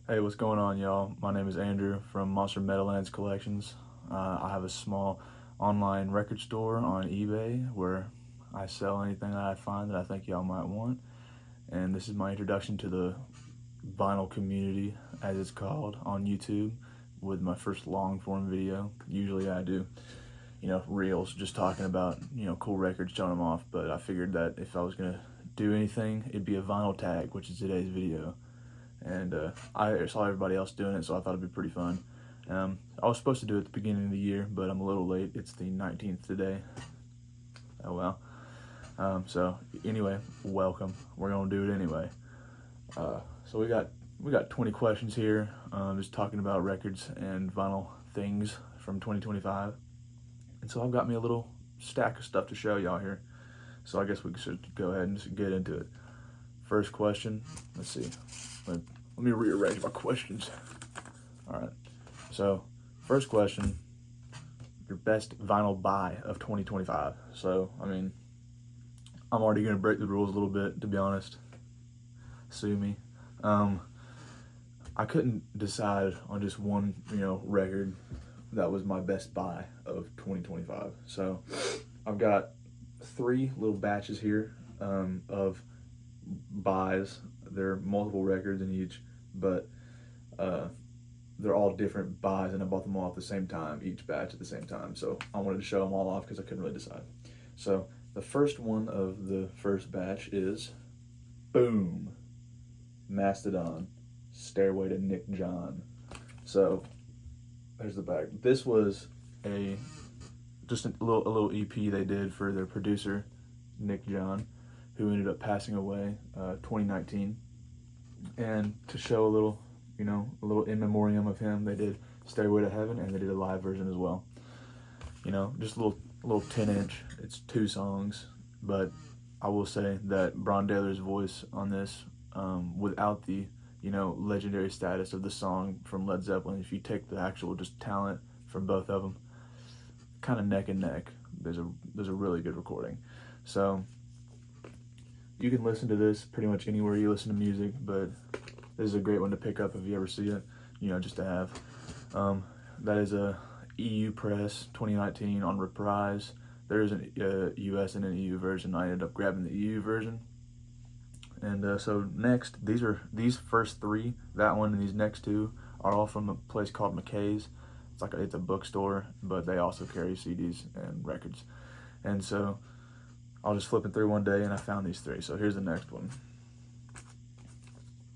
Hey, what's going on, y'all? My name is Andrew from Monster Meadowlands Collections. I have a small online record store on eBay where I sell anything that I find that I think y'all might want. And this is my introduction to the vinyl community, as it's called, on YouTube with my first long form video. Usually I do, reels just talking about, cool records, showing them off. But I figured that if I was going to do anything, it'd be a vinyl tag, which is today's video. And I saw everybody else doing it, so I thought it'd be pretty fun. I was supposed to do it at the beginning of the year, but I'm a little late. It's the 19th today. Oh well. So anyway, welcome. We're gonna do it anyway. So we got 20 questions here, just talking about records and vinyl things from 2025. And so I've got me a little stack of stuff to show y'all here. So I guess we should go ahead and just get into it. First question. Let's see. Let me rearrange my questions. All right. So, first question, your best vinyl buy of 2025. So, I'm already going to break the rules a little bit, to be honest. Sue me. I couldn't decide on just one, record that was my best buy of 2025. So, I've got 3 little batches here of buys. There are multiple records in each, but they're all different buys, and I bought them all at the same time, each batch at the same time. So I wanted to show them all off because I couldn't really decide. So the first one of the first batch is, boom, Mastodon, Stairway to Nick John. So there's the back. This was just a little EP they did for their producer, Nick John, who ended up passing away 2019. And to show a little in memoriam of him, they did Stairway to Heaven, and they did a live version as well. Just a little 10-inch. It's 2 songs, but I will say that Bron Daly's voice on this, without the legendary status of the song from Led Zeppelin, if you take the actual just talent from both of them, kind of neck and neck. There's a really good recording. So you can listen to this pretty much anywhere you listen to music, but this is a great one to pick up if you ever see it, just to have. That is a EU press 2019 on Reprise. There is a US and an EU version. I ended up grabbing the EU version. And so next, these first 3, that one and these next 2, are all from a place called McKay's. It's a bookstore, but they also carry CDs and records. And so I was just flipping through one day and I found these 3. So here's the next one.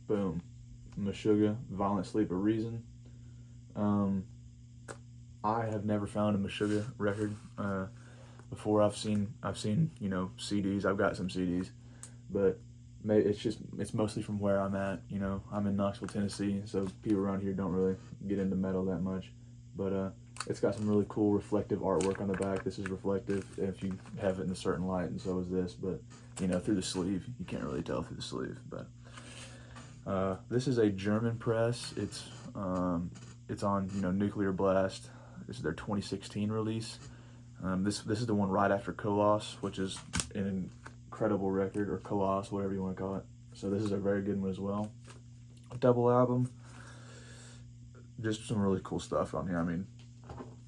Boom. Meshuggah, Violent Sleep of Reason. I have never found a Meshuggah record before. I've seen CDs. I've got some CDs, but it's mostly from where I'm at. I'm in Knoxville, Tennessee, so people around here don't really get into metal that much. But it's got some really cool reflective artwork on the back. This is reflective if you have it in a certain light, and so is this. But through the sleeve, you can't really tell through the sleeve. But this is a German press. It's on Nuclear Blast. This is their 2016 release. This is the one right after Koloss, which is an incredible record, or Koloss, whatever you want to call it. So this is a very good one as well. A double album. Just some really cool stuff on here.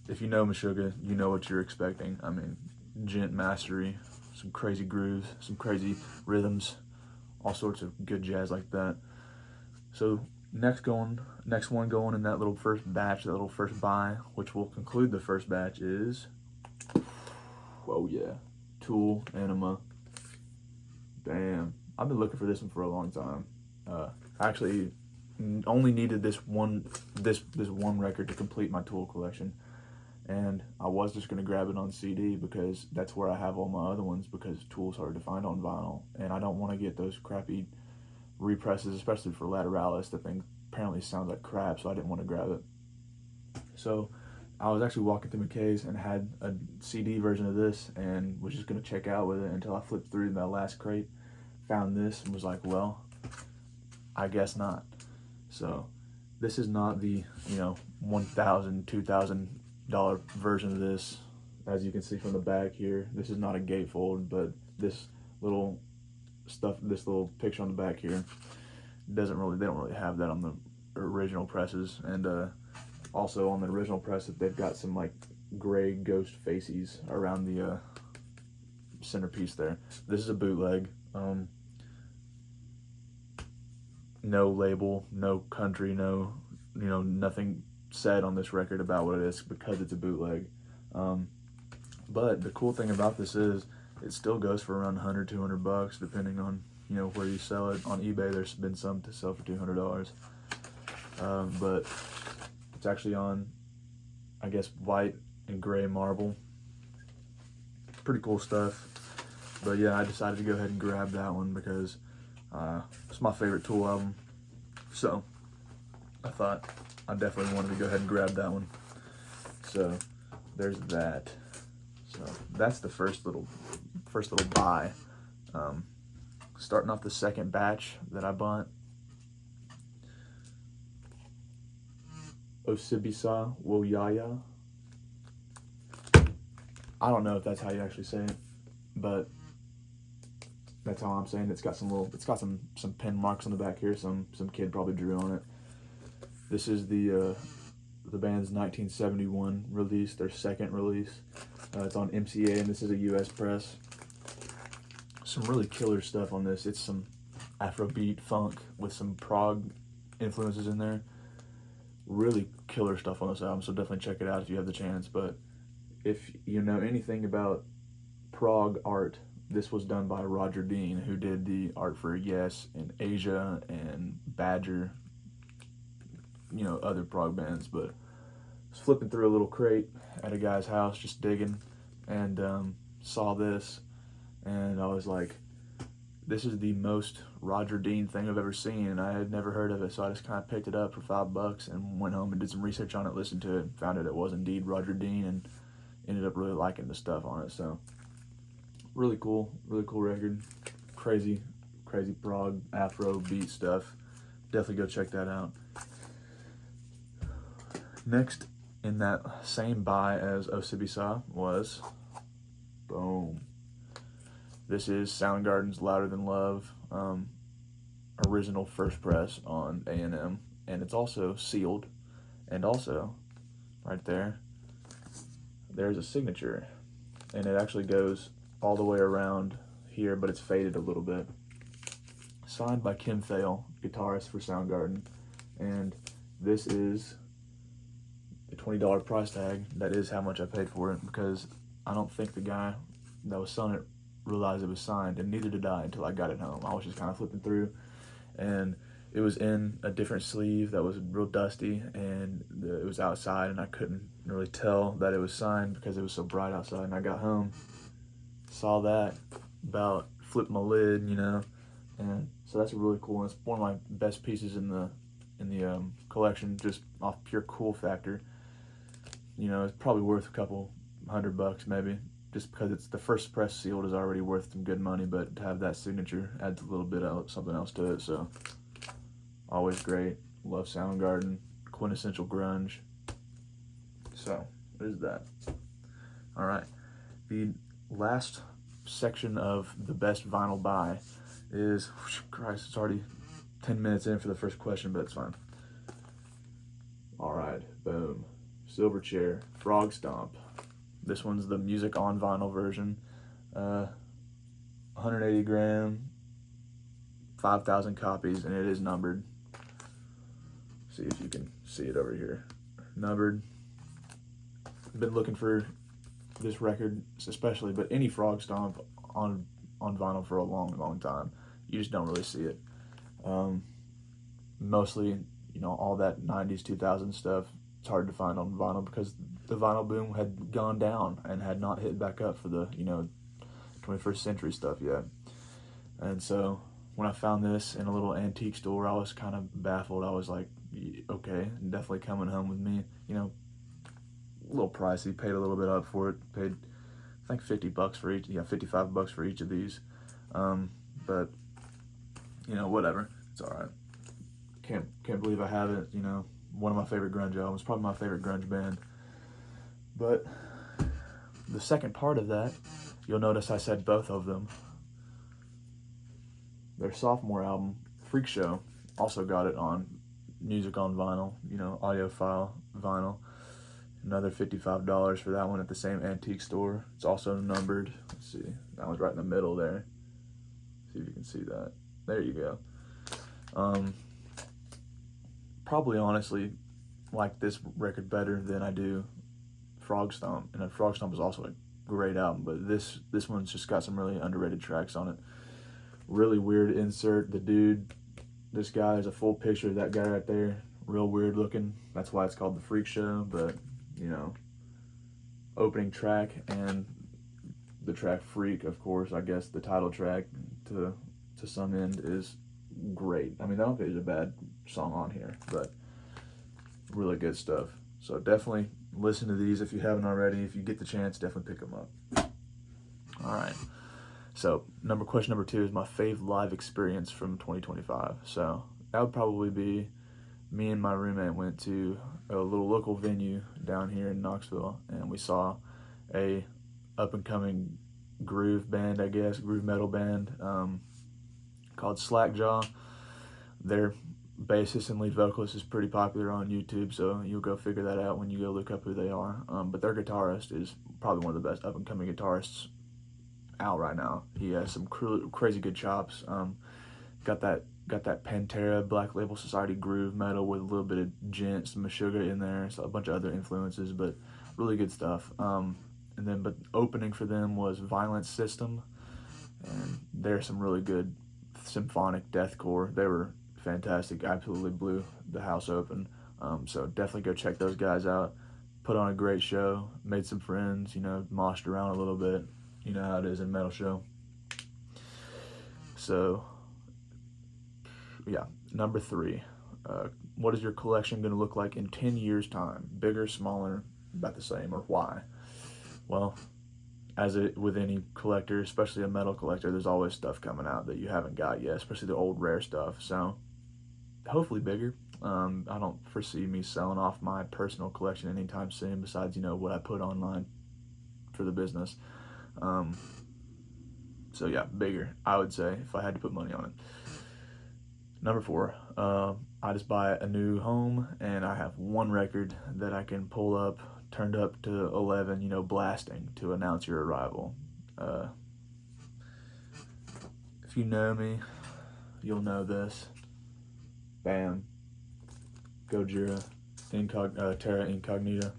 If you know Meshuggah, you know what you're expecting. Gent mastery, some crazy grooves, some crazy rhythms, all sorts of good jazz like that. So next one going in that little first batch, that little first buy, which will conclude the first batch, is, oh yeah, Tool, Anima. Damn, I've been looking for this one for a long time. Actually only needed this one record to complete my Tool collection, and I was just gonna grab it on CD because that's where I have all my other ones, because Tool's hard to find on vinyl, and I don't want to get those crappy represses, especially for Lateralis. The thing apparently sounds like crap, so I didn't want to grab it. So I was actually walking through McKay's and had a CD version of this, and was just gonna check out with it until I flipped through my last crate, found this, and was like, well, I guess not. So this is not the $1,000, $2,000 version of this. As you can see from the back here, this is not a gatefold, but this little picture on the back here they don't really have that on the original presses, and also on the original press they've got some like gray ghost faces around the centerpiece there. This is a bootleg. No label, no country, no, nothing said on this record about what it is because it's a bootleg. But the cool thing about this is it still goes for around $100-200 depending on where you sell it. On eBay there's been some to sell for $200, but it's actually on, I guess, white and gray marble. Pretty cool stuff. But yeah, I decided to go ahead and grab that one because it's my favorite Tool album, so I thought I definitely wanted to go ahead and grab that one. So there's that. So that's the first little buy. Starting off the second batch that I bought. Osibisa Woyaya. I don't know if that's how you actually say it, but that's how I'm saying it. It's got some pen marks on the back here. Some kid probably drew on it. This is the band's 1971 release, their second release. It's on MCA, and this is a US press. Some really killer stuff on this. It's some Afrobeat funk with some prog influences in there. Really killer stuff on this album, so definitely check it out if you have the chance. But if you know anything about prog art, this was done by Roger Dean, who did the art for Yes and Asia and Badger, other prog bands. But I was flipping through a little crate at a guy's house, just digging, and saw this, and I was like, this is the most Roger Dean thing I've ever seen, and I had never heard of it, so I just kind of picked it up for $5 and went home and did some research on it, listened to it, and found out it was indeed Roger Dean, and ended up really liking the stuff on it. So really cool record. Crazy prog, Afro beat stuff. Definitely go check that out. Next in that same buy as Osibisa was, boom, this is Soundgarden's Louder Than Love, original first press on A&M, and it's also sealed, and also right there's a signature, and it actually goes all the way around here, but it's faded a little bit. Signed by Kim Thale, guitarist for Soundgarden, and this is a $20 price tag. That is how much I paid for it, because I don't think the guy that was selling it realized it was signed, and neither did I until I got it home. I was just kind of flipping through, and it was in a different sleeve that was real dusty, and it was outside, and I couldn't really tell that it was signed because it was so bright outside. And I got home, saw that, about flipped my lid, and so that's really cool. And it's one of my best pieces in the collection, just off pure cool factor. It's probably worth a couple $100 maybe, just because it's the first press sealed is already worth some good money, but to have that signature adds a little bit of something else to it. So always great. Love Soundgarden, quintessential grunge. So there's that. All right, the last section of the best vinyl buy is, Christ, it's already 10 minutes in for the first question, but it's fine. All right, boom. Silverchair, Frog Stomp. This one's the music on vinyl version. 180 gram, 5,000 copies, and it is numbered. See if you can see it over here. Numbered. Been looking for this record especially, but any Frog Stomp on vinyl for a long time. You just don't really see it. Mostly, all that 90s, 2000s stuff, it's hard to find on vinyl because the vinyl boom had gone down and had not hit back up for the 21st century stuff yet. And so when I found this in a little antique store, I was kind of baffled. I was like, okay, definitely coming home with me. A little pricey, paid a little bit up for it, paid I think $50 for each, $55 for each of these, but whatever, it's all right. Can't believe I have it. One of my favorite grunge albums, probably my favorite grunge band. But the second part of that, you'll notice I said both of them. Their sophomore album, Freak Show, also got it on music on vinyl, you know, audiophile vinyl. Another $55 for that one at the same antique store. It's also numbered. Let's see, that one's right in the middle there. See if you can see that. There you go. Probably honestly like this record better than I do Frog Stomp, and Frog Stomp is also a great album, but this one's just got some really underrated tracks on it. Really weird insert. The dude, this guy, there's a full picture of that guy right there. Real weird looking. That's why it's called The Freak Show. But, you know, opening track and the track Freak, of course, I guess the title track to some end is great. I mean, I don't think there's a bad song on here, but really good stuff. So definitely listen to these if you haven't already. If you get the chance, definitely pick them up. All right. So question number 2 is my fave live experience from 2025. So that would probably be me and my roommate went to a little local venue down here in Knoxville, and we saw a up-and-coming groove band, I guess, groove metal band called Slackjaw. Their bassist and lead vocalist is pretty popular on YouTube, so you'll go figure that out when you go look up who they are. But their guitarist is probably one of the best up-and-coming guitarists out right now. He has some crazy good chops. Got that Pantera Black Label Society groove metal with a little bit of Gent, some Meshuggah in there, so a bunch of other influences, but really good stuff. But opening for them was Violent System, and they're some really good symphonic deathcore. They were fantastic, absolutely blew the house open. So definitely go check those guys out. Put on a great show, made some friends, you know, moshed around a little bit. You know how it is in metal show. So, yeah, number 3. What is your collection going to look like in 10 years' time? Bigger, smaller, about the same, or why? Well, with any collector, especially a metal collector, there's always stuff coming out that you haven't got yet, especially the old rare stuff. So, hopefully bigger. I don't foresee me selling off my personal collection anytime soon, besides, you know, what I put online for the business. So yeah, bigger, I would say, if I had to put money on it. Number 4, I just buy a new home and I have one record that I can pull up, turned up to 11, you know, blasting to announce your arrival. If you know me, you'll know this. Bam. Gojira, Terra Incognita.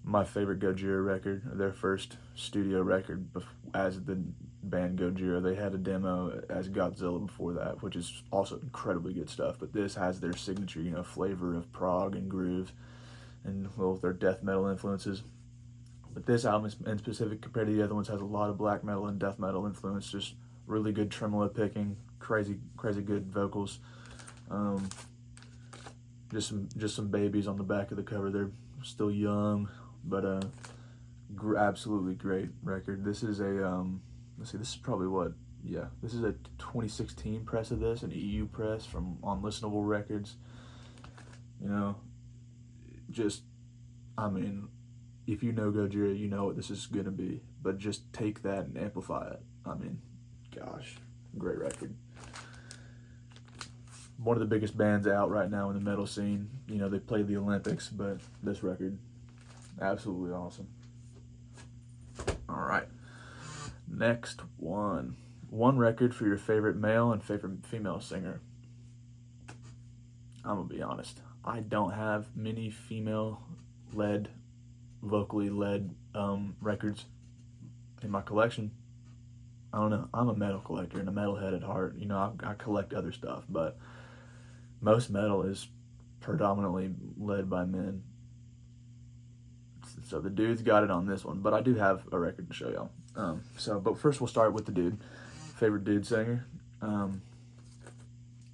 My favorite Gojira record, their first studio record as the band Gojira. They had a demo as Godzilla before that, which is also incredibly good stuff, but this has their signature, you know, flavor of prog and groove and, well, their death metal influences. But this album in specific, compared to the other ones, has a lot of black metal and death metal influence, just really good tremolo picking, crazy good vocals. Just some babies on the back of the cover. They're still young, but absolutely great record. This is a let's see, this is probably this is a 2016 press of this, an EU press from on Listenable Records. You know, I mean, if you know Gojira, you know what this is gonna be, but just take that and amplify it. I mean, gosh, great record. One of the biggest bands out right now in the metal scene. You know, they played the Olympics, but this record, absolutely awesome. All right, next one. One record for your favorite male and favorite female singer. I'm gonna be honest. I don't have many female-led, vocally-led records in my collection. I don't know. I'm a metal collector and a metalhead at heart. You know, I collect other stuff, but most metal is predominantly led by men. So the dude's got it on this one, but I do have a record to show y'all. But first we'll start with the dude. Favorite dude singer.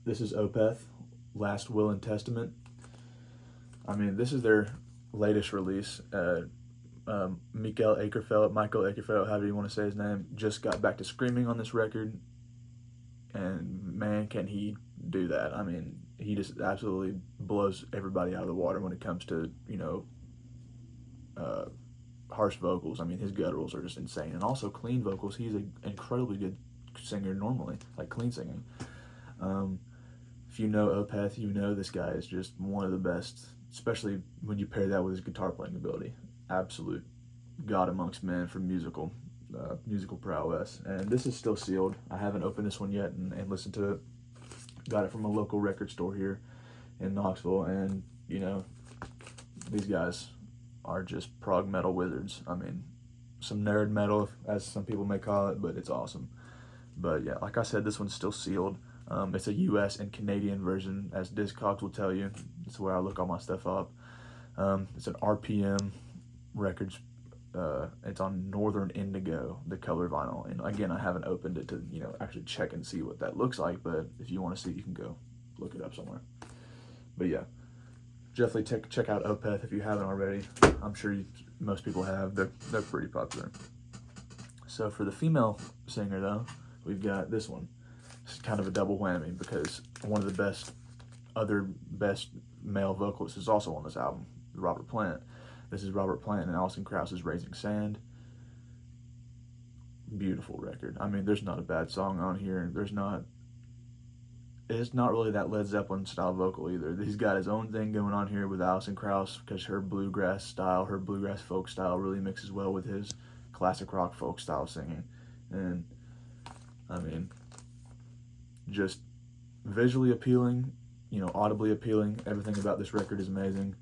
This is Opeth, Last Will and Testament. I mean, this is their latest release. Michael Akerfeldt, however you want to say his name, just got back to screaming on this record. And man, can he do that. I mean, he just absolutely blows everybody out of the water when it comes to, you know, harsh vocals. I mean, his gutturals are just insane. And also clean vocals. He's an incredibly good singer normally, like clean singing. if you know Opeth, you know this guy is just one of the best, especially when you pair that with his guitar playing ability. Absolute god amongst men for musical prowess. And this is still sealed. I haven't opened this one yet and listened to it. Got it from a local record store here in Knoxville, and you know, these guys are just prog metal wizards. I mean, some nerd metal, as some people may call it, but it's awesome. But yeah, like I said, this one's still sealed. It's a US and Canadian version, as Discogs will tell you. That's where I look all my stuff up. It's an RPM Records. It's on Northern Indigo, the color vinyl. And again, I haven't opened it to, you know, actually check and see what that looks like, but if you want to see, you can go look it up somewhere. But yeah, definitely check out Opeth if you haven't already. I'm sure most people have. They're pretty popular. So for the female singer though, we've got this one. It's kind of a double whammy because one of the other best male vocalists is also on this album, Robert Plant. This is Robert Plant and Alison Krauss's Raising Sand. Beautiful record. I mean, there's not a bad song on here. It's not really that Led Zeppelin style vocal either. He's got his own thing going on here with Alison Krauss because her bluegrass folk style really mixes well with his classic rock folk style singing. And I mean, just visually appealing, you know, audibly appealing. Everything about this record is amazing.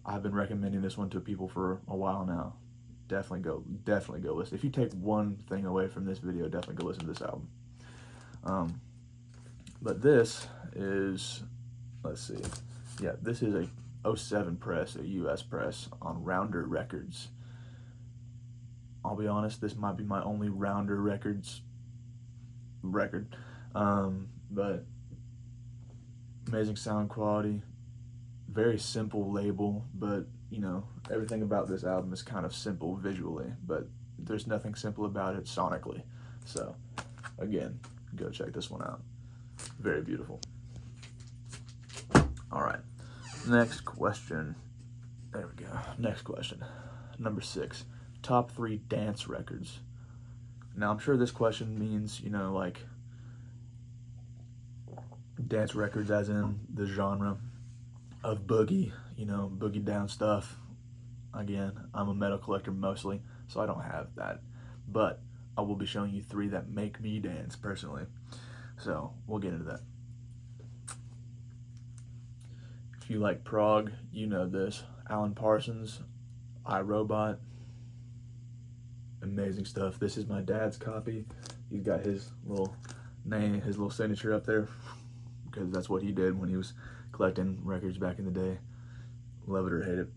I've been recommending this one to people for a while now. Definitely go listen. If you take one thing away from this video, definitely go listen to this album. But this is, let's see, yeah, this is a 07 press, a US press on Rounder Records. I'll be honest, this might be my only Rounder Records record, but amazing sound quality, very simple label, but you know, everything about this album is kind of simple visually, but there's nothing simple about it sonically. So again, go check this one out. Very beautiful. All right, next question. There we go. Next question, number 6. Top 3 dance records. Now I'm sure this question means, you know, like dance records as in the genre of boogie, you know, boogie down stuff. Again, I'm a metal collector mostly, so I don't have that, but I will be showing you 3 that make me dance personally. So we'll get into that. If you like prog, you know this. Alan Parsons, iRobot, amazing stuff. This is my dad's copy. He's got his little name, his little signature up there, because that's what he did when he was collecting records back in the day. Love it or hate it.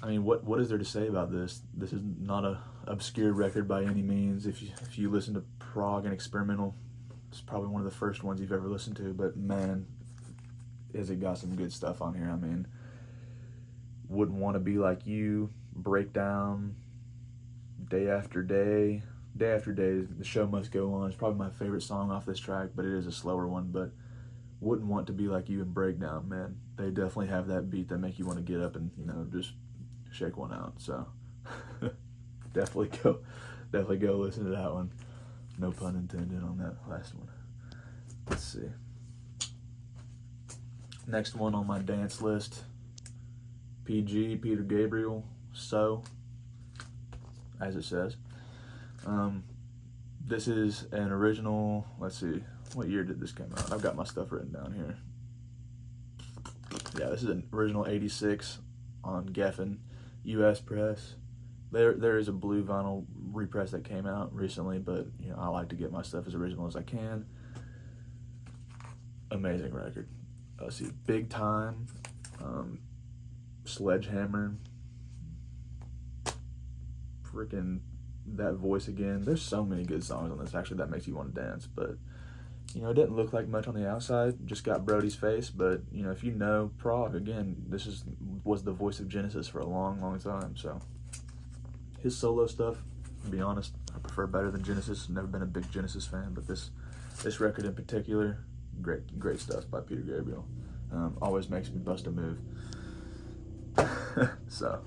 I mean, what is there to say about this? This is not a obscure record by any means. If you listen to prog and experimental, it's probably one of the first ones you've ever listened to, but man, is it got some good stuff on here. I mean, Wouldn't Want to Be Like You, Breakdown, Day After Day, The Show Must Go On is probably my favorite song off this track, but it is a slower one. But Wouldn't Want to Be Like You and Breakdown, man, they definitely have that beat that make you want to get up and, you know, just shake one out. So definitely go listen to that one. No pun intended on that last one. Let's see. Next one on my dance list, PG, Peter Gabriel, So, as it says. This is an original, let's see, what year did this come out? I've got my stuff written down here. Yeah, this is an original 86 on Geffen, US press. There is a blue vinyl repress that came out recently, but you know, I like to get my stuff as original as I can. Amazing record. Let's see, Big Time, Sledgehammer, freaking That Voice Again. There's so many good songs on this actually that makes you want to dance, but you know, it didn't look like much on the outside, just got Brody's face, but you know, if you know prog, again, this was the voice of Genesis for a long time, so his solo stuff, to be honest, I prefer better than Genesis. Never been a big Genesis fan, but this record in particular, great stuff by Peter Gabriel. Always makes me bust a move. So,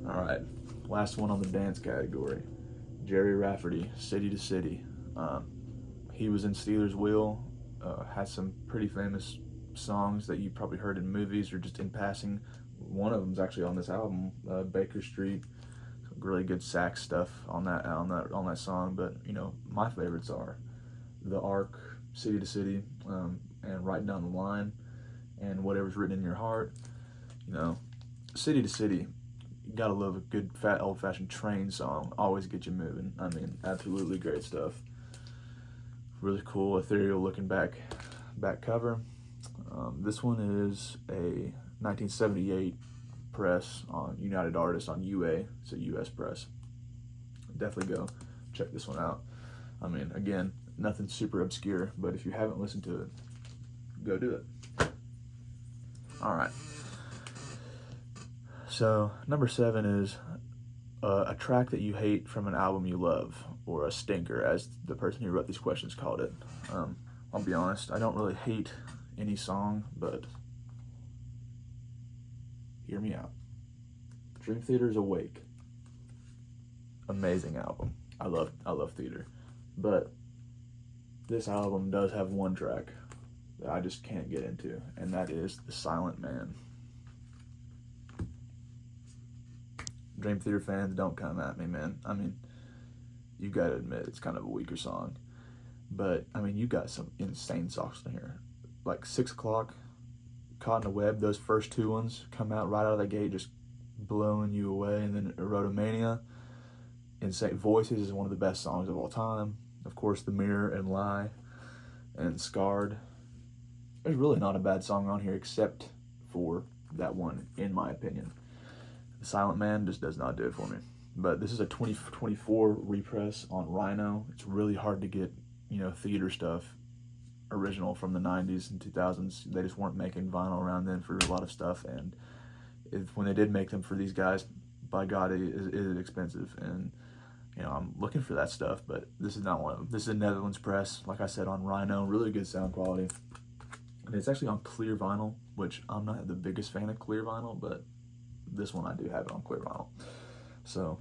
all right, last one on the dance category, Jerry Rafferty, City to City. He was in Steelers Wheel, has some pretty famous songs that you probably heard in movies or just in passing. One of them's actually on this album, Baker Street. Really good sax stuff on that song. But you know, my favorites are The Ark, City to City, and Right Down the Line, and Whatever's Written in Your Heart. You know, City to City, you gotta love a good fat old-fashioned train song. Always get you moving. I mean, absolutely great stuff. Really cool, ethereal looking back cover. This one is a 1978 press on United Artists on UA. It's a US press. Definitely go check this one out. I mean, again, nothing super obscure, but if you haven't listened to it, go do it. All right. So number 7 is a track that you hate from an album you love, or a stinker, as the person who wrote these questions called it. I'll be honest, I don't really hate any song, but hear me out. Dream Theater's Awake. Amazing album. I love theater. But this album does have one track that I just can't get into, and that is The Silent Man. Dream Theater fans, don't come at me, man. I mean, you gotta admit it's kind of a weaker song. But, I mean, you got some insane songs in here. Like 6 O'Clock, Caught in a Web, those first 2 ones come out right out of the gate, just blowing you away. And then Erotomania, Insane Voices is one of the best songs of all time. Of course, The Mirror and Lie, and Scarred. There's really not a bad song on here except for that one, in my opinion. The Silent Man just does not do it for me. But this is a 2024 repress on Rhino. It's really hard to get, you know, theater stuff original from the 90s and 2000s. They just weren't making vinyl around then for a lot of stuff. And when they did make them for these guys, by God, it is expensive. And, you know, I'm looking for that stuff, but this is not one of them. This is a Netherlands press, like I said, on Rhino. Really good sound quality. And it's actually on clear vinyl, which I'm not the biggest fan of clear vinyl, but this one I do have it on clear vinyl. So,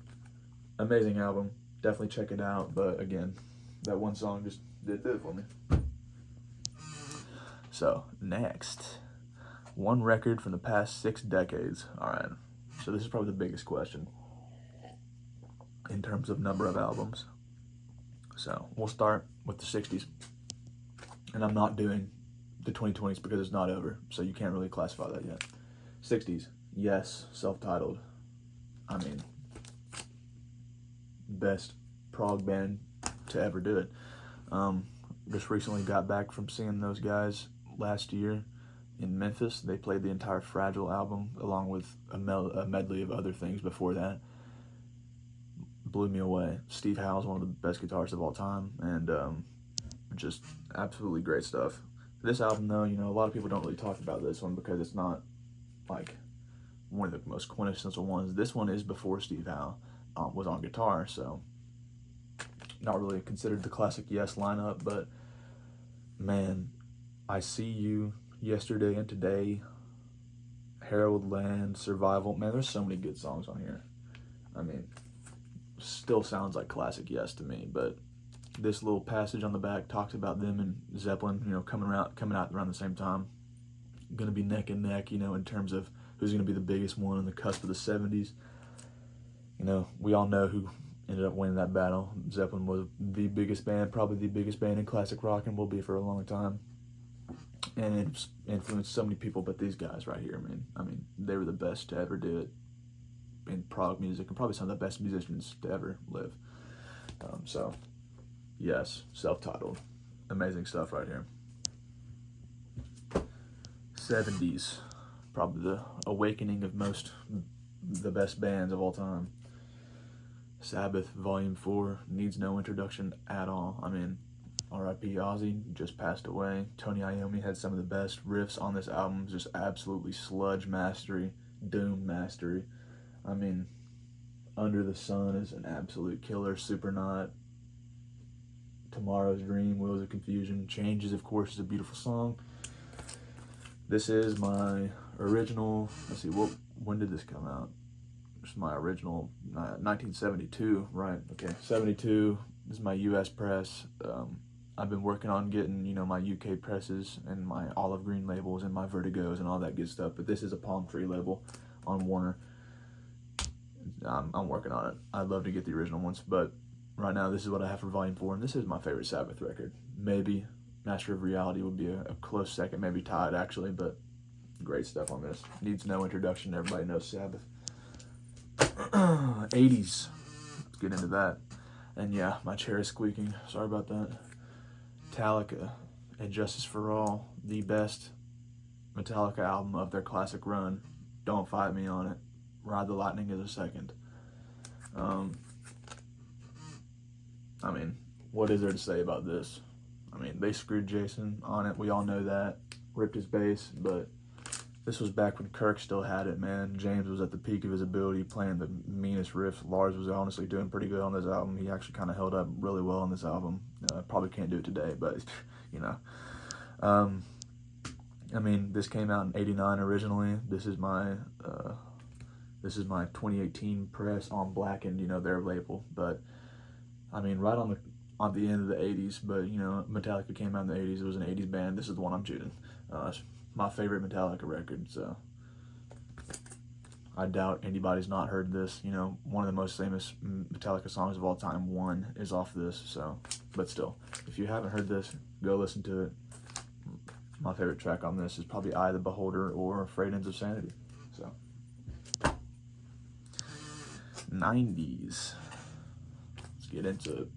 amazing album. Definitely check it out. But again, that one song just did it for me. So, next. One record from the past 6 decades. Alright. So this is probably the biggest question in terms of number of albums. So, we'll start with the 60s. And I'm not doing the 2020s because it's not over. So you can't really classify that yet. 60s. Yes. Self-titled. I mean, best prog band to ever do it. Just recently got back from seeing those guys last year in Memphis. They played the entire Fragile album along with a medley of other things before that. Blew me away. Steve Howe's one of the best guitarists of all time, and just absolutely great stuff. This album, though, you know, a lot of people don't really talk about this one because it's not like one of the most quintessential ones. This one is before Steve Howe was on guitar, so not really considered the classic Yes lineup, but man, I See You, Yesterday and Today, Herald Land, Survival. Man, there's so many good songs on here. I mean, still sounds like classic Yes to me, but this little passage on the back talks about them and Zeppelin, you know, coming out around the same time. Going to be neck and neck, you know, in terms of who's going to be the biggest one on the cusp of the 70s. You know, we all know who ended up winning that battle. Zeppelin was the biggest band, probably the biggest band in classic rock, and will be for a long time. And it's influenced so many people, but these guys right here, man, I mean, they were the best to ever do it in prog music, and probably some of the best musicians to ever live. So, yes, self-titled. Amazing stuff right here. 70s, probably the awakening of the best bands of all time. Sabbath, Volume 4, needs no introduction at all. I mean, R.I.P. Ozzy just passed away. Tony Iommi had some of the best riffs on this album, just absolutely sludge mastery, doom mastery. I mean, Under the Sun is an absolute killer. Supernaut, Tomorrow's Dream, Wheels of Confusion, Changes, of course, is a beautiful song. This is my original, let's see, when did this come out? This is my original, 1972, right, okay, 72, this is my US press. I've been working on getting, my UK presses and my olive green labels and my Vertigos and all that good stuff. But this is a palm tree label on Warner. I'm working on it. I'd love to get the original ones, but right now this is what I have for Volume 4, and this is my favorite Sabbath record. Maybe Master of Reality would be a close second, maybe tied actually, but great stuff on this. Needs no introduction. Everybody knows Sabbath. 80s. Let's get into that. And yeah, my chair is squeaking. Sorry about that. Metallica, and Justice for All, the best Metallica album of their classic run. Don't fight me on it. Ride the Lightning is a second. I mean, what is there to say about this? I mean, they screwed Jason on it. We all know that. Ripped his bass, but this was back when Kirk still had it, man. James was at the peak of his ability, playing the meanest riff. Lars was honestly doing pretty good on this album. He actually kind of held up really well on this album. Probably can't do it today, but, I mean, this came out in '89 originally. This is my 2018 press on Blackened, their label. But, I mean, right on the end of the 80s, but, Metallica came out in the 80s. It was an 80s band. This is the one I'm choosing. It's my favorite Metallica record, so I doubt anybody's not heard this. One of the most famous Metallica songs of all time, One, is off this, so, but still, if you haven't heard this, go listen to it. My favorite track on this is probably Eye of the Beholder or Frayed Ends of Sanity, so. 90s. Let's get into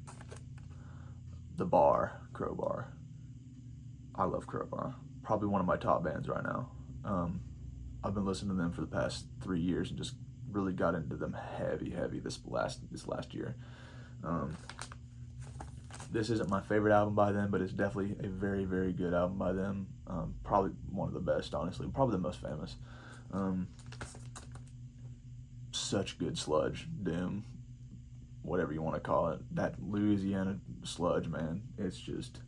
the Bar, Crowbar. I love Crowbar. Probably one of my top bands right now. I've been listening to them for the past 3 years and just really got into them heavy this last year. This isn't my favorite album by them, but it's definitely a very, very good album by them. Probably one of the best, honestly. Probably the most famous. Such good sludge, doom, whatever you want to call it. That Louisiana sludge, man, it's just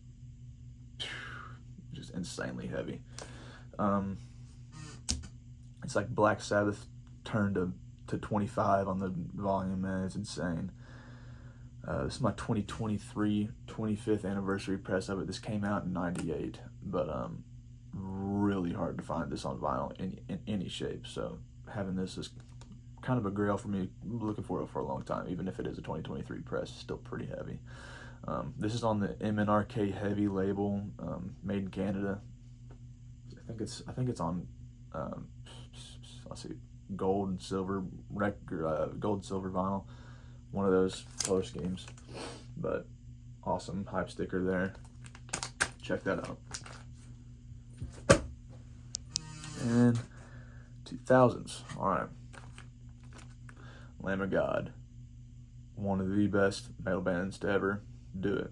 insanely heavy. It's like Black Sabbath turned to 25 on the volume, man. It's insane. This is my 2023 25th anniversary press of it. This came out in '98, but really hard to find this on vinyl in any shape. So having this is kind of a grail for me. I'm looking for it for a long time, even if it is a 2023 press. It's still pretty heavy. This is on the MNRK Heavy label, made in Canada. I think it's on let's see, gold and silver vinyl, one of those color schemes. But awesome hype sticker there. Check that out. And 2000s. All right. Lamb of God, one of the best metal bands to ever do it.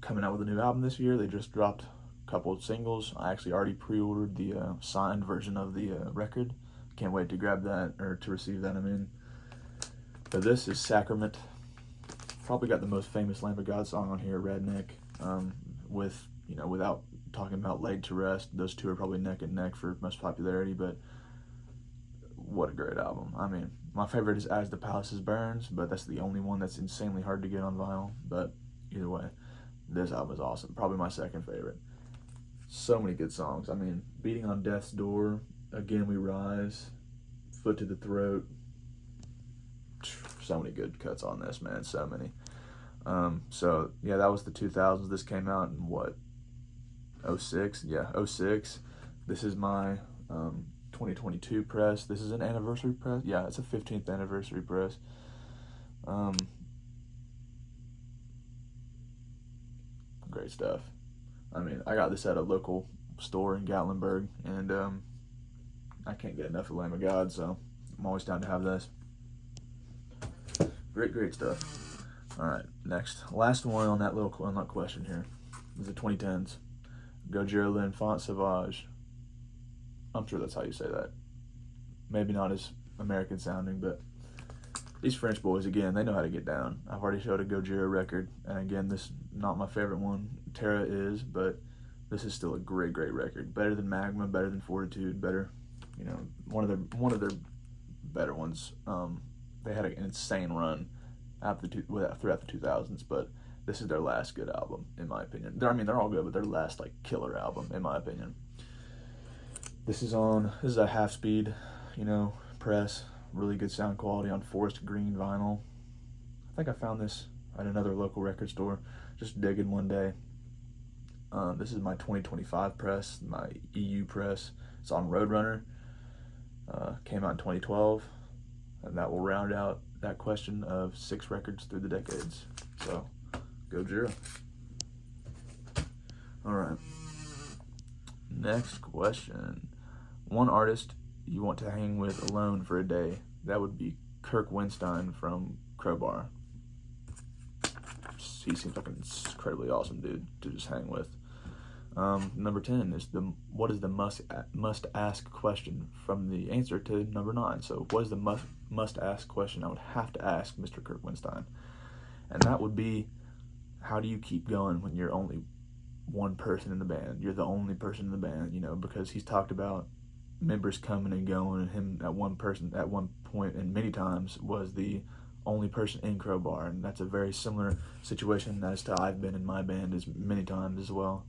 Coming out with a new album this year. They just dropped a couple of singles. I actually already pre-ordered the signed version of the record. Can't wait to grab that, or to receive that, But this is Sacrament. Probably got the most famous Lamb of God song on here, Redneck. Without talking about Laid to Rest, those two are probably neck and neck for most popularity, but what a great album. My favorite is As the Palaces Burns, but that's the only one that's insanely hard to get on vinyl. But either way, this album is awesome. Probably my second favorite. So many good songs. Beating on Death's Door, Again We Rise, Foot to the Throat. So many good cuts on this, man. So many. So yeah, that was the 2000s. This came out in what? 06? Yeah, 06. This is my 2022 press. This is an anniversary press. Yeah, it's a 15th anniversary press. Great stuff. I got this at a local store in Gatlinburg, and I can't get enough of Lamb of God, so I'm always down to have this. Great stuff. All right, next. Last one on that little question here is the 2010s. Gojira L'Enfant Sauvage. I'm sure that's how you say that. Maybe not as American sounding, but these French boys, again, they know how to get down. I've already showed a Gojira record, and again, this not my favorite one. Terra is, but this is still a great record. Better than Magma, better than Fortitude, better, one of their better ones. They had an insane run throughout the 2000s, but this is their last good album, in my opinion. They're all good, but their last, like, killer album, in my opinion. This is a half-speed, press. Really good sound quality on forest green vinyl. I think I found this at another local record store, just digging one day. This is my 2025 press, my EU press. It's on Roadrunner. Came out in 2012, and that will round out that question of 6 records through the decades. So, go Jira. All right. Next question. One artist you want to hang with alone for a day. That would be Kirk Windstein from Crowbar. He seems like an incredibly awesome dude to just hang with. Number 10 is what is the must ask question from the answer to number 9. So what is the must ask question I would have to ask Mr. Kirk Windstein? And that would be, how do you keep going when you're only one person in the band? You're the only person in the band, because he's talked about members coming and going, and him at one point and many times was the only person in Crowbar, and that's a very similar situation as to I've been in my band as many times as well.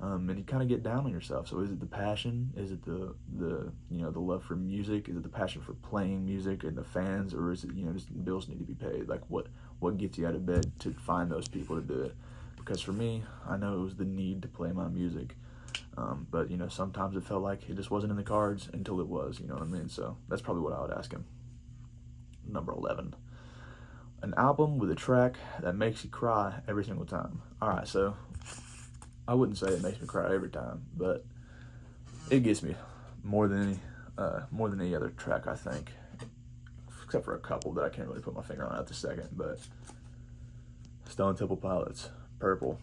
And you kind of get down on yourself. So is it the passion? Is it the love for music? Is it the passion for playing music and the fans, or is it just bills need to be paid? Like what gets you out of bed to find those people to do it? Because for me, I know it was the need to play my music, but sometimes it felt like it just wasn't in the cards until it was. You know what I mean? So that's probably what I would ask him. Number 11. An album with a track that makes you cry every single time. All right, so I wouldn't say it makes me cry every time, but it gets me more than any other track, I think, except for a couple that I can't really put my finger on at the second. But Stone Temple Pilots, Purple.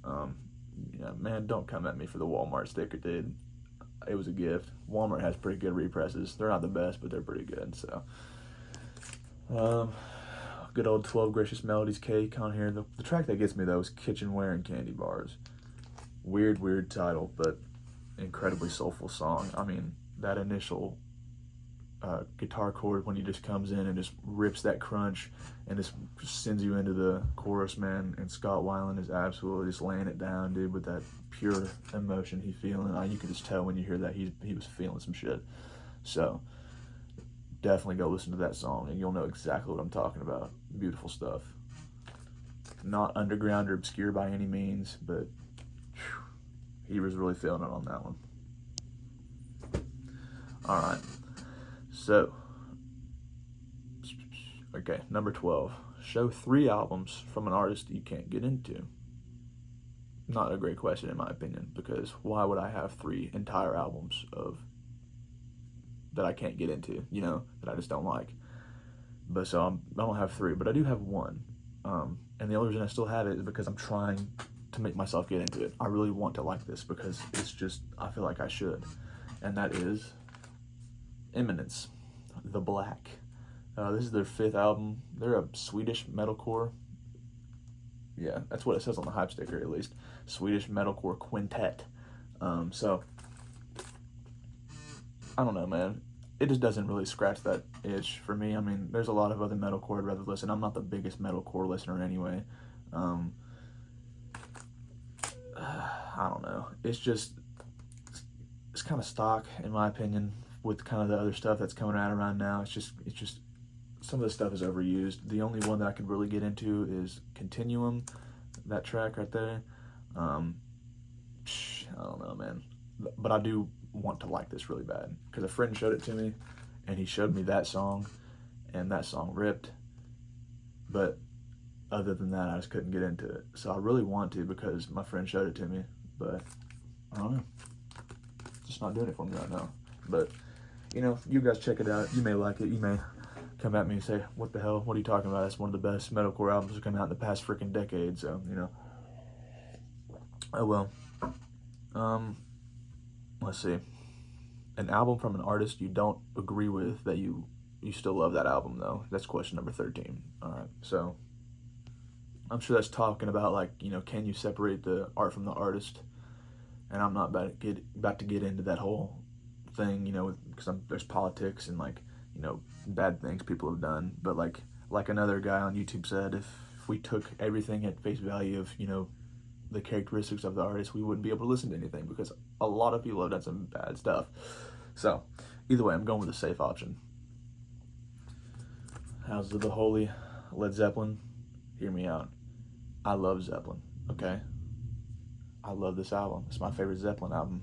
Man, don't come at me for the Walmart sticker, dude. It was a gift. Walmart has pretty good represses. They're not the best, but they're pretty good. So, good old 12 Gracious Melodies Cake on here. The track that gets me, though, is Kitchenware and Candy Bars. Weird title, but incredibly soulful song. I mean, that initial guitar chord when he just comes in and just rips that crunch and just sends you into the chorus, man. And Scott Weiland is absolutely just laying it down, dude, with that pure emotion he's feeling. You can just tell when you hear that he was feeling some shit. So definitely go listen to that song and you'll know exactly what I'm talking about. Beautiful stuff. Not underground or obscure by any means, but he was really feeling it on that one. All right. So, okay, number 12. Show 3 albums from an artist you can't get into. Not a great question in my opinion, because why would I have 3 entire albums that I can't get into, that I just don't like? But so I don't have 3, but I do have 1. And the only reason I still have it is because I'm trying to make myself get into it. I really want to like this because it's just, I feel like I should. And that is Eminence, The Black. This is their 5th album. They're a Swedish metalcore. Yeah, that's what it says on the hype sticker, at least. Swedish metalcore quintet. So, I don't know, man. It just doesn't really scratch that itch for me. I mean, there's a lot of other metalcore I'd rather listen. I'm not the biggest metalcore listener anyway. I don't know. It's kind of stock, in my opinion, with kind of the other stuff that's coming out around now. It's just some of the stuff is overused. The only one that I could really get into is Continuum, that track right there. I don't know, man. But I do want to like this really bad because a friend showed it to me, and he showed me that song, and that song ripped. But other than that, I just couldn't get into it. So I really want to because my friend showed it to me, but I don't know. It's just not doing it for me right now. But, you guys check it out. You may like it. You may come at me and say, what the hell? What are you talking about? That's one of the best metalcore albums to come out in the past freaking decade. So, Oh, well. Let's see. An album from an artist you don't agree with that you still love that album, though. That's question number 13. All right. So, I'm sure that's talking about, can you separate the art from the artist? And I'm not about to get into that whole thing, because there's politics and, bad things people have done. But, like another guy on YouTube said, if if we took everything at face value of, the characteristics of the artist, we wouldn't be able to listen to anything because a lot of people have done some bad stuff. So, either way, I'm going with the safe option. How's the holy Led Zeppelin? Hear me out. I love Zeppelin, okay? I love this album. It's my favorite Zeppelin album.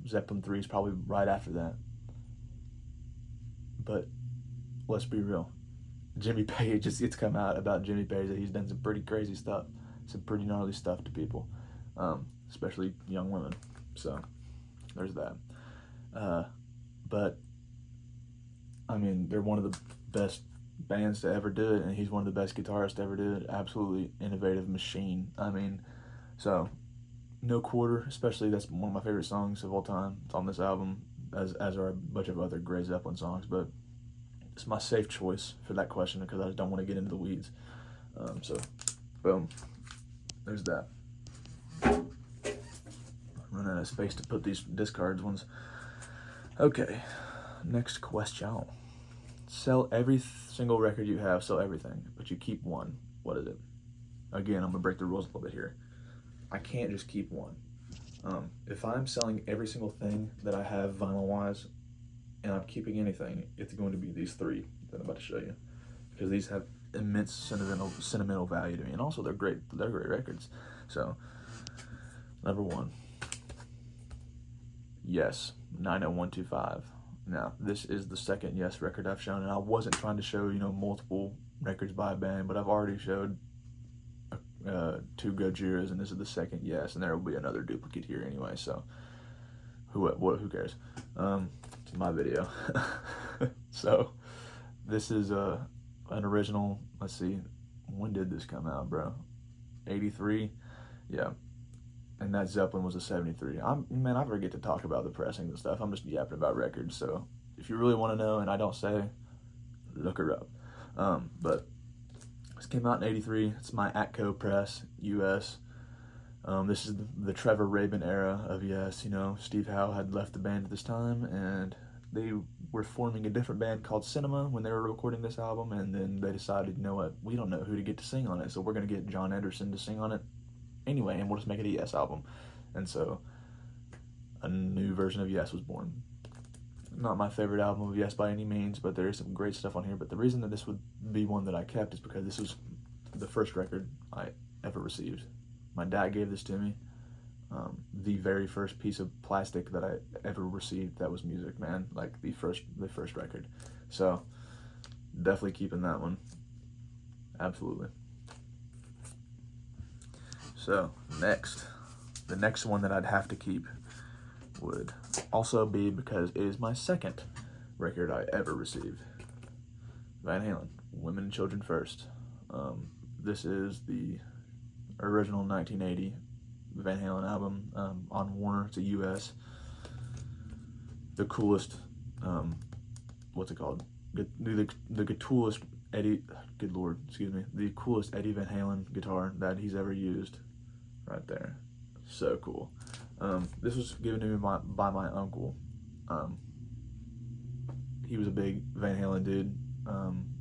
Zeppelin 3 is probably right after that. But let's be real. Jimmy Page, it's come out about Jimmy Page that he's done some pretty crazy stuff, some pretty gnarly stuff to people, especially young women. So there's that. But I mean, they're one of the best bands to ever do it, and he's one of the best guitarists to ever do it. Absolutely innovative machine. I mean, so No Quarter, especially, that's one of my favorite songs of all time. It's on this album, as are a bunch of other great Zeppelin songs, but it's my safe choice for that question because I don't want to get into the weeds. So, boom. There's that. Running out of space to put these discards ones. Okay, next question. Sell every single record you have, sell everything, but you keep one. What is it? Again, I'm going to break the rules a little bit here. I can't just keep one. If I'm selling every single thing that I have vinyl-wise, and I'm keeping anything, it's going to be these three that I'm about to show you, because these have immense sentimental value to me, and also they're great records. So, number one, Yes, 90125. Now, this is the second Yes record I've shown, and I wasn't trying to show, multiple records by a band, but I've already showed two Gojiras, and this is the second Yes, and there will be another duplicate here anyway, so who cares? It's my video. So, this is an original, let's see, when did this come out, bro? 83? Yeah. And that Zeppelin was a 73. I forget to talk about the pressing and stuff. I'm just yapping about records. So if you really want to know and I don't say, look her up. But this came out in 83. It's my Atco press, US. This is the Trevor Rabin era of Yes. Steve Howe had left the band at this time, and they were forming a different band called Cinema when they were recording this album, and then they decided, you know what, we don't know who to get to sing on it, so we're going to get John Anderson to sing on it anyway, and we'll just make it a Yes album. And so a new version of Yes was born. Not my favorite album of Yes by any means, but there is some great stuff on here. But the reason that this would be one that I kept is because this was the first record I ever received. My dad gave this to me. The very first piece of plastic that I ever received that was music, man. Like the first record. So definitely keeping that one. Absolutely. So the next one that I'd have to keep would also be, because it is my second record I ever received. Van Halen, Women and Children First. This is the original 1980 Van Halen album on Warner. It's a US. The coolest, what's it called? The coolest Eddie, good lord, excuse me, the coolest Eddie Van Halen guitar that he's ever used. Right there. So cool. This was given to me by my uncle. He was a big Van Halen dude,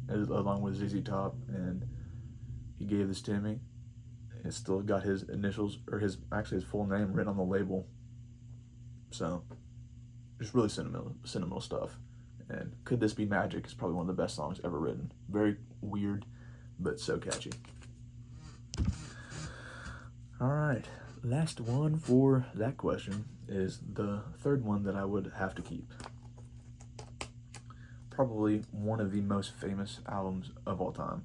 along with ZZ Top, and he gave this to me. It's still got his initials, or his full name written on the label. So, just really sentimental stuff. And Could This Be Magic is probably one of the best songs ever written. Very weird, but so catchy. Alright, last one for that question is the third one that I would have to keep. Probably one of the most famous albums of all time,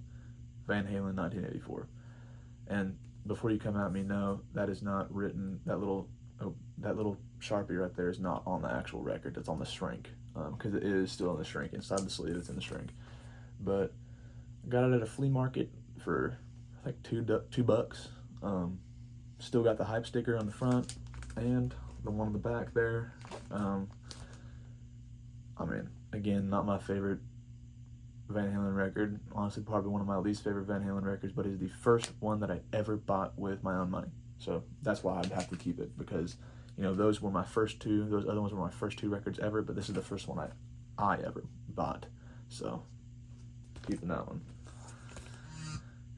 Van Halen 1984. And before you come at me, no, that is not written, that little Sharpie right there is not on the actual record, it's on the shrink, because it is still in the shrink, inside the sleeve it's in the shrink. But I got it at a flea market for, I think, $2. Still got the hype sticker on the front and the one on the back there. Again, not my favorite Van Halen record. Honestly, probably one of my least favorite Van Halen records, but it's the first one that I ever bought with my own money. So that's why I'd have to keep it, because, those were my first two. Those other ones were my first two records ever, but this is the first one I ever bought. So keeping that one.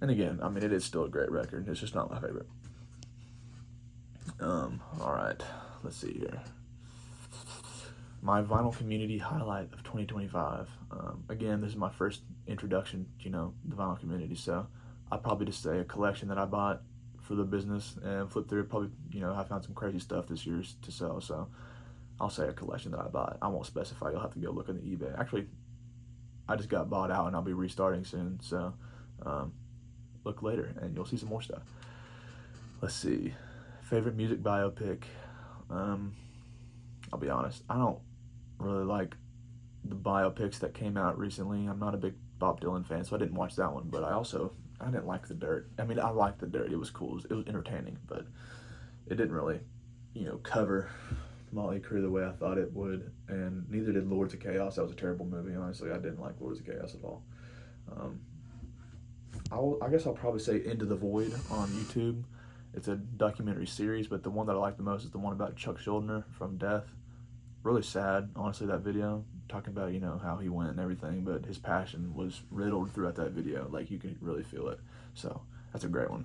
And again, I mean, it is still a great record. It's just not my favorite. All right, let's see here. My vinyl community highlight of 2025. Again, this is my first introduction to, the vinyl community, so I'll probably just say a collection that I bought for the business and flip through. Probably, I found some crazy stuff this year to sell, so I'll say a collection that I bought. I won't specify. You'll have to go look on the eBay. Actually, I just got bought out and I'll be restarting soon, so look later and you'll see some more stuff. Let's see. Favorite music biopic. I'll be honest, I don't really like the biopics that came out recently. I'm not a big Bob Dylan fan, so I didn't watch that one, but I didn't like The Dirt. I mean, I liked The Dirt. It was cool. It was entertaining, but it didn't really, cover Motley Crue the way I thought it would, and neither did Lords of Chaos. That was a terrible movie, honestly. I didn't like Lords of Chaos at all. I guess I'll probably say Into the Void on YouTube. It's a documentary series, but the one that I like the most is the one about Chuck Schuldiner from Death. Really sad, honestly, that video, talking about, how he went and everything, but his passion was riddled throughout that video. Like, you can really feel it. So, that's a great one.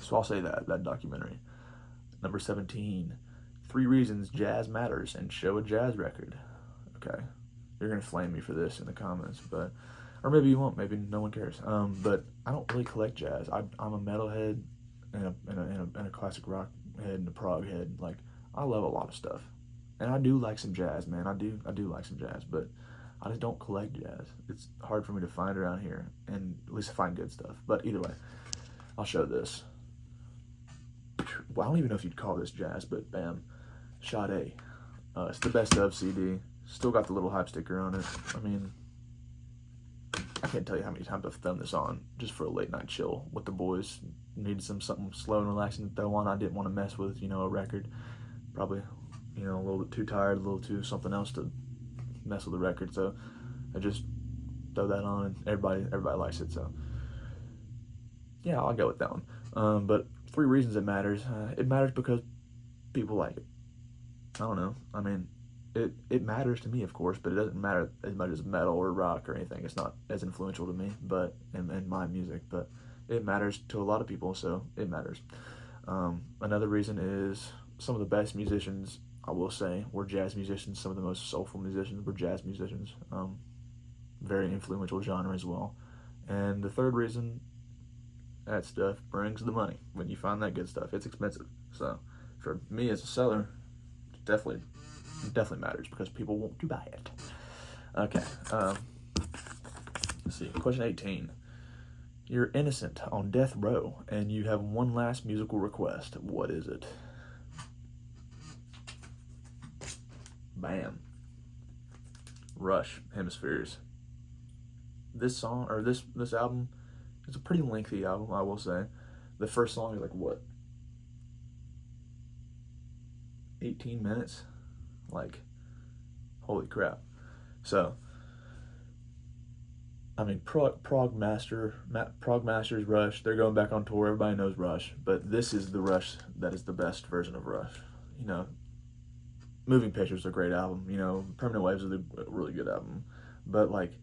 So I'll say that documentary. Number 17, 3 reasons jazz matters and show a jazz record. Okay, you're going to flame me for this in the comments, or maybe you won't, maybe no one cares. But I don't really collect jazz. I'm a metalhead and a classic rock head and a prog head. Like, I love a lot of stuff. And I do like some jazz, man. I do like some jazz, but I just don't collect jazz. It's hard for me to find around here, and at least find good stuff. But either way, I'll show this. Well, I don't even know if you'd call this jazz, but bam, Sade. It's the best of CD. Still got the little hype sticker on it. I mean, I can't tell you how many times I've thrown this on just for a late night chill with the boys. Needed something slow and relaxing to throw on. I didn't want to mess with, a record. Probably, a little bit too tired, a little too something else to mess with the record. So I just throw that on, and everybody likes it. So yeah, I'll go with that one. But 3 reasons it matters. It matters because people like it. I don't know. I mean, it matters to me, of course, but it doesn't matter as much as metal or rock or anything. It's not as influential to me, but in my music, but it matters to a lot of people, so it matters. Another reason is some of the best musicians, I will say, were jazz musicians. Some of the most soulful musicians were jazz musicians. Very influential genre as well. And the third reason, that stuff brings the money. When you find that good stuff, it's expensive. So for me as a seller, it definitely matters because people want to buy it. Okay, let's see. Question 18. You're innocent on death row, and you have one last musical request. What is it? Bam. Rush, Hemispheres. This song, or this album, it's a pretty lengthy album, I will say. The first song is like, what? 18 minutes? Like, holy crap. So, I mean, Prog Masters, Rush, they're going back on tour. Everybody knows Rush, but this is the Rush that is the best version of Rush. Moving Pictures is a great album. Permanent Waves is a really good album. But, like,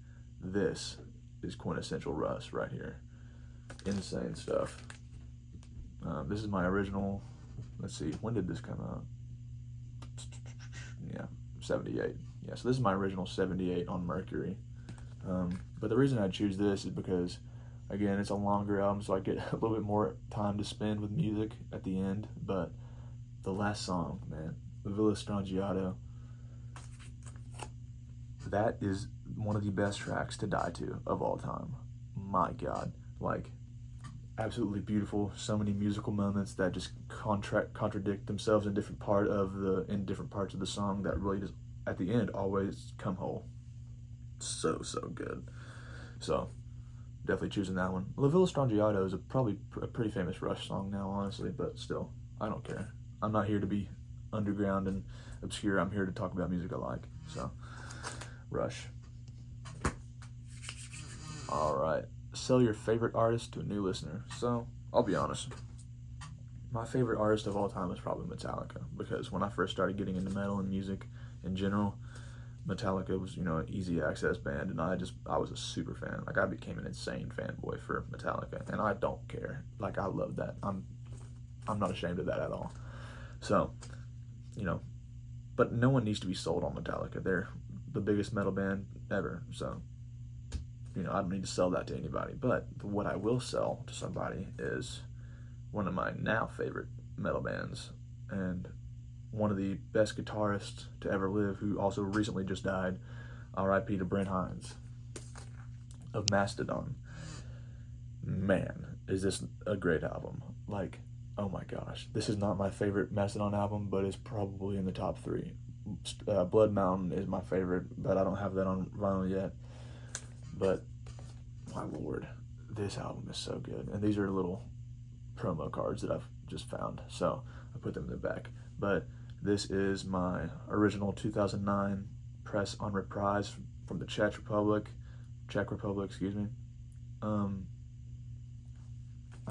this is quintessential Rush right here. Insane stuff. This is my original, let's see, when did this come out? Yeah, 78. Yeah, so this is my original 78 on Mercury. But the reason I choose this is because, again, it's a longer album, so I get a little bit more time to spend with music at the end. But the last song, man, the Villa Strangiato, that is one of the best tracks to die to of all time. My God, like, absolutely beautiful. So many musical moments that just contradict themselves in different parts of the song that really just at the end always come whole. So good. So definitely choosing that one. La Villa Strangiato is probably a pretty famous Rush song now, honestly, but still, I don't care. I'm not here to be underground and obscure. I'm here to talk about music I like. So, Rush. All right. Sell your favorite artist to a new listener. So, I'll be honest. My favorite artist of all time is probably Metallica, because when I first started getting into metal and music in general, Metallica was, an easy access band, and I was a super fan. Like, I became an insane fanboy for Metallica, and I don't care. Like, I love that. I'm not ashamed of that at all. So, but no one needs to be sold on Metallica. They're the biggest metal band ever. So, I don't need to sell that to anybody. But what I will sell to somebody is one of my now favorite metal bands, and one of the best guitarists to ever live, who also recently just died, R.I.P. to Brent Hines of Mastodon. Man, is this a great album. Like, oh my gosh. This is not my favorite Mastodon album, but it's probably in the top 3. Blood Mountain is my favorite, but I don't have that on vinyl yet. But, my lord, this album is so good. And these are little promo cards that I've just found, so I put them in the back. But this is my original 2009 press on reprise from the Czech Republic, excuse me. I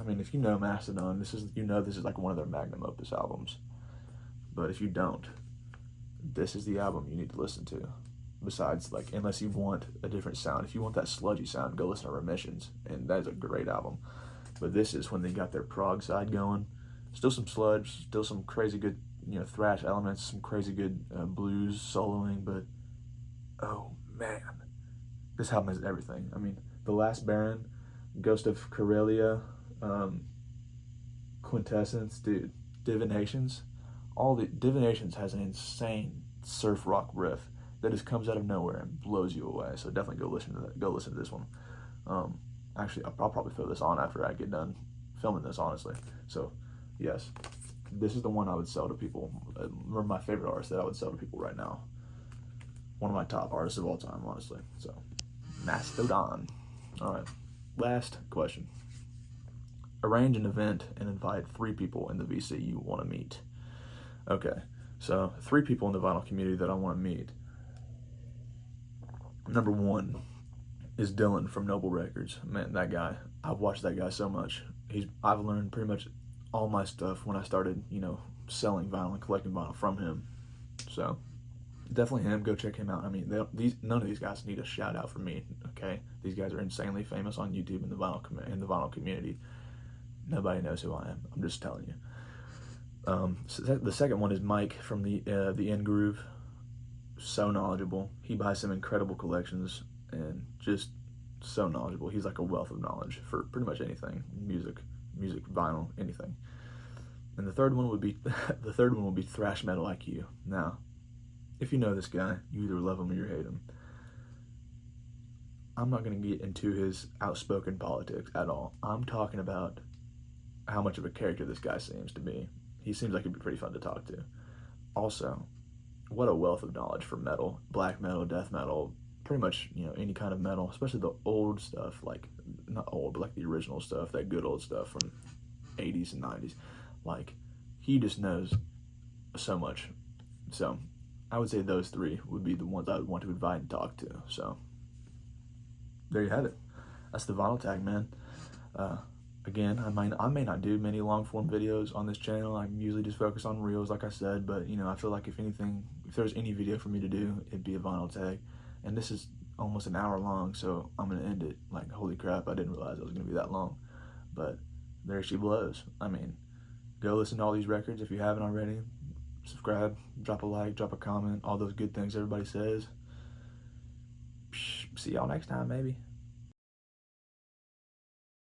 mean, if you know Mastodon, this is like one of their magnum opus albums. But if you don't, this is the album you need to listen to. Besides, like, unless you want a different sound. If you want that sludgy sound, go listen to Remissions, and that is a great album. But this is when they got their prog side going. Still some sludge, still some crazy good, thrash elements, some crazy good blues soloing, but oh man, this album has everything. I mean, The Last Baron, Ghost of Corellia, Quintessence, dude, Divinations. Divinations has an insane surf rock riff that just comes out of nowhere and blows you away. So definitely go listen to that. Go listen to this one. Actually, I'll probably throw this on after I get done filming this, honestly. So, yes, this is the one I would sell to people. One of my favorite artists that I would sell to people right now. One of my top artists of all time, honestly. So, Mastodon. All right, last question. Arrange an event and invite 3 people in the VC you want to meet. Okay, so 3 people in the vinyl community that I want to meet. Number 1 is Dylan from Noble Records. Man, that guy, I've watched that guy so much. I've learned pretty much all my stuff when I started, selling vinyl and collecting vinyl from him. So, definitely him. Go check him out. I mean, none of these guys need a shout out from me. Okay, these guys are insanely famous on YouTube in the vinyl community. Nobody knows who I am. I'm just telling you. So the second one is Mike from the TheInGroove. So knowledgeable. He buys some incredible collections and just so knowledgeable. He's like a wealth of knowledge for pretty much anything, music, vinyl, anything. And the third one would be ThrashMetalIQ. Now, if you know this guy, you either love him or you hate him. I'm not going to get into his outspoken politics at all. I'm talking about how much of a character this guy seems to be. He seems like he'd be pretty fun to talk to. Also, what a wealth of knowledge for metal, black metal, death metal, pretty much, any kind of metal, especially the old stuff, like, not old, but like the original stuff, that good old stuff from 80s and 90s. Like, he just knows so much. So, I would say those 3 would be the ones I would want to invite and talk to. So, there you have it. That's the vinyl tag, man. Again, I may not do many long-form videos on this channel. I usually just focus on reels, like I said, but, I feel like if there's any video for me to do, it'd be a vinyl tag. And this is almost an hour long, so I'm going to end it. Like, holy crap, I didn't realize it was going to be that long. But there she blows. I mean, go listen to all these records if you haven't already. Subscribe, drop a like, drop a comment, all those good things everybody says. See y'all next time, maybe.